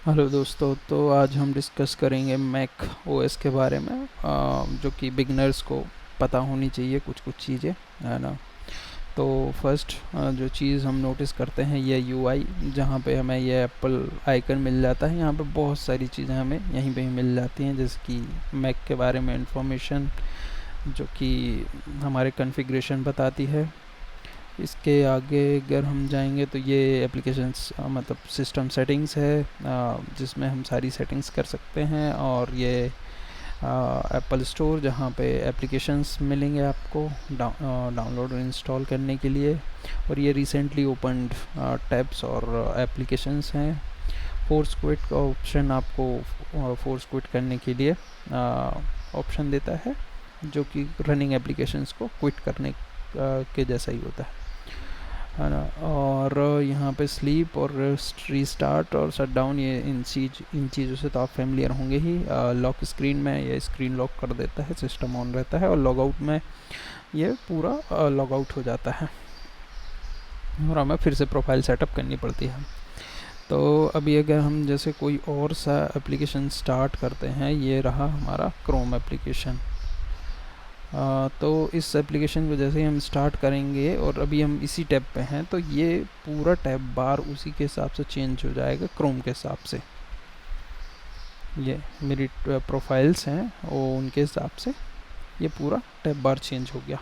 Hello दोस्तों, तो आज हम डिस्कस करेंगे मैक ओएस के बारे में, जो कि बिगनर्स को पता होनी चाहिए कुछ कुछ चीज़ें, है ना। तो फर्स्ट जो चीज़ हम नोटिस करते हैं ये यूआई, जहाँ पे हमें ये एप्पल आइकन मिल जाता है। यहाँ पे बहुत सारी चीज़ें हमें यहीं पे ही मिल जाती हैं, जैसे कि मैक के बारे में इंफॉर्मेशन, जो कि हमारे कॉन्फ़िगरेशन बताती है। इसके आगे अगर हम जाएंगे तो ये एप्लीकेशंस मतलब सिस्टम सेटिंग्स है, जिसमें हम सारी सेटिंग्स कर सकते हैं। और ये एप्पल स्टोर, जहाँ पे एप्लीकेशंस मिलेंगे आपको डाउनलोड और इंस्टॉल करने के लिए। और ये रिसेंटली ओपन्ड टैब्स और एप्लीकेशंस हैं। फोर्स क्विट का ऑप्शन आपको फोर्स क्विट करने के लिए ऑप्शन देता है, जो कि रनिंग एप्लीकेशंस को क्विट करने के जैसा ही होता है ना। और यहाँ पे स्लीप और रीस्टार्ट और शट डाउन, ये इन चीज़ों से तो आप फेमिलियर होंगे ही। लॉक स्क्रीन में ये स्क्रीन लॉक कर देता है, सिस्टम ऑन रहता है। और लॉग आउट में ये पूरा लॉग आउट हो जाता है और हमें फिर से प्रोफाइल सेटअप करनी पड़ती है। तो अभी अगर हम जैसे कोई और सा एप्लीकेशन स्टार्ट करते हैं, ये रहा हमारा क्रोम एप्लीकेशन। तो इस एप्लीकेशन को जैसे ही हम स्टार्ट करेंगे और अभी हम इसी टैब पे हैं, तो ये पूरा टैब बार उसी के हिसाब से चेंज हो जाएगा, क्रोम के हिसाब से। ये मेरी प्रोफाइल्स हैं, वो उनके हिसाब से ये पूरा टैब बार चेंज हो गया।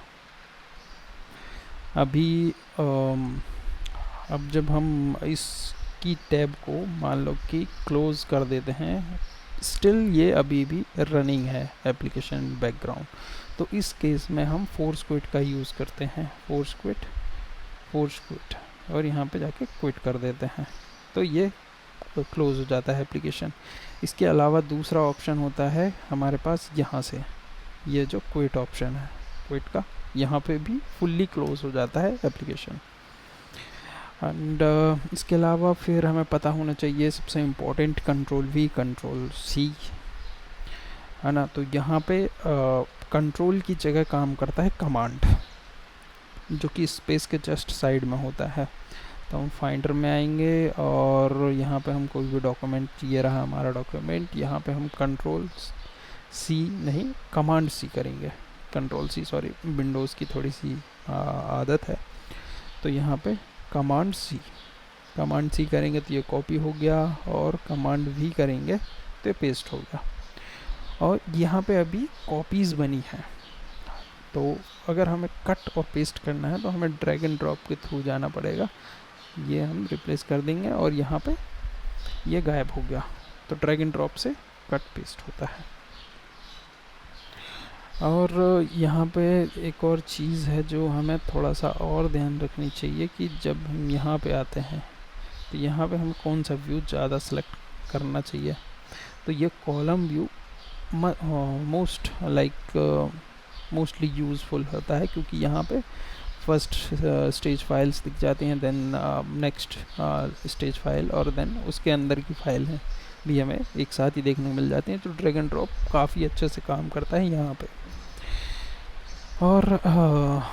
अभी अब जब हम इसकी टैब को मान लो कि क्लोज़ कर देते हैं, स्टिल ये अभी भी रनिंग है एप्लीकेशन बैकग्राउंड। तो इस केस में हम फोर्स क्विट का यूज़ करते हैं, फोर्स क्विट, और यहाँ पे जाके क्विट कर देते हैं, तो ये क्लोज़ हो जाता है एप्लीकेशन। इसके अलावा दूसरा ऑप्शन होता है हमारे पास यहाँ से, ये जो क्विट ऑप्शन है, क्विट का, यहाँ पे भी फुल्ली क्लोज़ हो जाता है एप्लीकेशन। एंड इसके अलावा फिर हमें पता होना चाहिए सबसे important, control we control C, है ना। तो यहाँ पे कंट्रोल की जगह काम करता है कमांड, जो कि स्पेस के जस्ट साइड में होता है। तो हम फाइंडर में आएंगे और यहाँ पे हम कोई भी डॉक्यूमेंट, ये रहा हमारा डॉक्यूमेंट, यहाँ पे हम कंट्रोल सी नहीं, कमांड सी करेंगे। कंट्रोल सी, सॉरी, विंडोज़ की थोड़ी सी आदत है। तो यहाँ पे कमांड सी करेंगे तो ये कॉपी हो गया, और कमांड वी करेंगे तो ये पेस्ट हो गया। और यहाँ पे अभी कॉपीज़ बनी हैं, तो अगर हमें कट और पेस्ट करना है तो हमें ड्रैग एंड ड्रॉप के थ्रू जाना पड़ेगा। ये हम रिप्लेस कर देंगे और यहाँ पे ये गायब हो गया। तो ड्रैग एंड ड्रॉप से कट पेस्ट होता है। और यहाँ पे एक और चीज़ है जो हमें थोड़ा सा और ध्यान रखनी चाहिए, कि जब हम यहाँ पे आते हैं तो यहाँ पे हमें कौन सा व्यू ज़्यादा सेलेक्ट करना चाहिए। तो ये कॉलम व्यू मोस्टली यूज़फुल होता है, क्योंकि यहाँ पे फर्स्ट स्टेज फाइल्स दिख जाती हैं, देन नेक्स्ट स्टेज फाइल, और देन उसके अंदर की फाइल है भी हमें एक साथ ही देखने को मिल जाती हैं। तो ड्रैग एंड ड्रॉप काफ़ी अच्छे से काम करता है यहाँ पे। और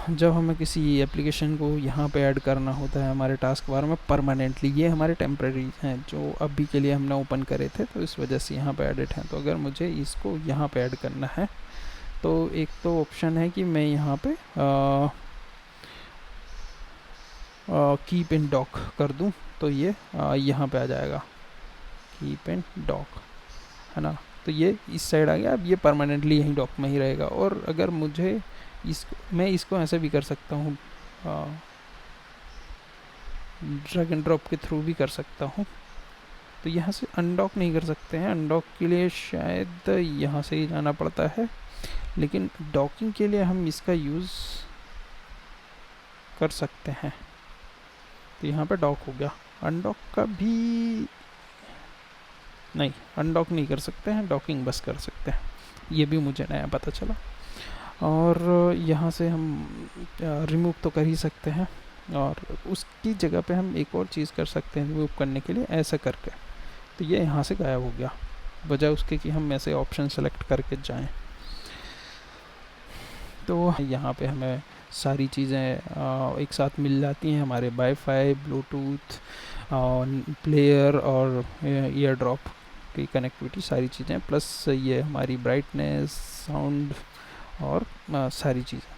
जब हमें किसी एप्लीकेशन को यहाँ पे ऐड करना होता है हमारे टास्क बार में परमानेंटली, ये हमारे टेम्प्रेरी हैं जो अभी के लिए हमने ओपन करे थे, तो इस वजह से यहाँ पे एडिट हैं। तो अगर मुझे इसको यहाँ पे ऐड करना है, तो एक तो ऑप्शन है कि मैं यहाँ पे कीप इन डॉक कर दूँ, तो ये यहाँ पे आ जाएगा, कीप इन डॉक, है ना। तो ये इस साइड आ गया। अब ये परमानेंटली यहीं डॉक में ही रहेगा। और अगर मुझे मैं इसको ऐसे भी कर सकता हूँ, ड्रैग एंड ड्रॉप के थ्रू भी कर सकता हूँ। तो यहाँ से अनडॉक नहीं कर सकते हैं, अनडॉक के लिए शायद यहाँ से ही जाना पड़ता है, लेकिन डॉकिंग के लिए हम इसका यूज़ कर सकते हैं। तो यहाँ पे डॉक हो गया। अनडॉक का भी नहीं, अनडॉक नहीं कर सकते हैं, डॉकिंग बस कर सकते हैं। ये भी मुझे नया पता चला। और यहाँ से हम रिमूव तो कर ही सकते हैं, और उसकी जगह पे हम एक और चीज़ कर सकते हैं रिमूव करने के लिए, ऐसा करके। तो ये यहाँ से गायब हो गया, बजाय उसके कि हम ऐसे ऑप्शन सेलेक्ट करके जाएं। तो यहाँ पे हमें सारी चीज़ें एक साथ मिल जाती हैं, हमारे वाईफाई, ब्लूटूथ, प्लेयर और ईयर ड्रॉप की कनेक्टिविटी, सारी चीज़ें, प्लस ये हमारी ब्राइटनेस, साउंड और सारी चीज़ें।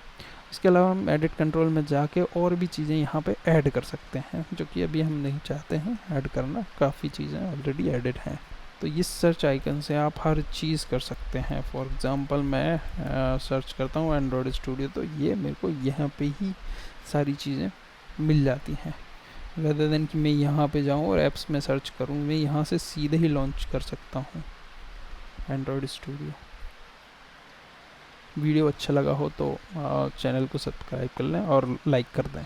इसके अलावा हम एडिट कंट्रोल में जाके और भी चीज़ें यहाँ पे ऐड कर सकते हैं, जो कि अभी हम नहीं चाहते हैं ऐड करना, काफ़ी चीज़ें ऑलरेडी एडिड हैं। तो इस सर्च आइकन से आप हर चीज़ कर सकते हैं। फॉर एग्ज़ाम्पल मैं सर्च करता हूँ एंड्रॉयड स्टूडियो, तो ये मेरे को यहाँ पे ही सारी चीज़ें मिल जाती हैं, रेदर देन कि मैं यहाँ पे जाऊँ और ऐप्स में सर्च करूँ। मैं यहाँ से सीधे ही लॉन्च कर सकता हूँ एंड्रॉयड स्टूडियो। वीडियो अच्छा लगा हो तो चैनल को सब्सक्राइब कर लें और लाइक कर दें।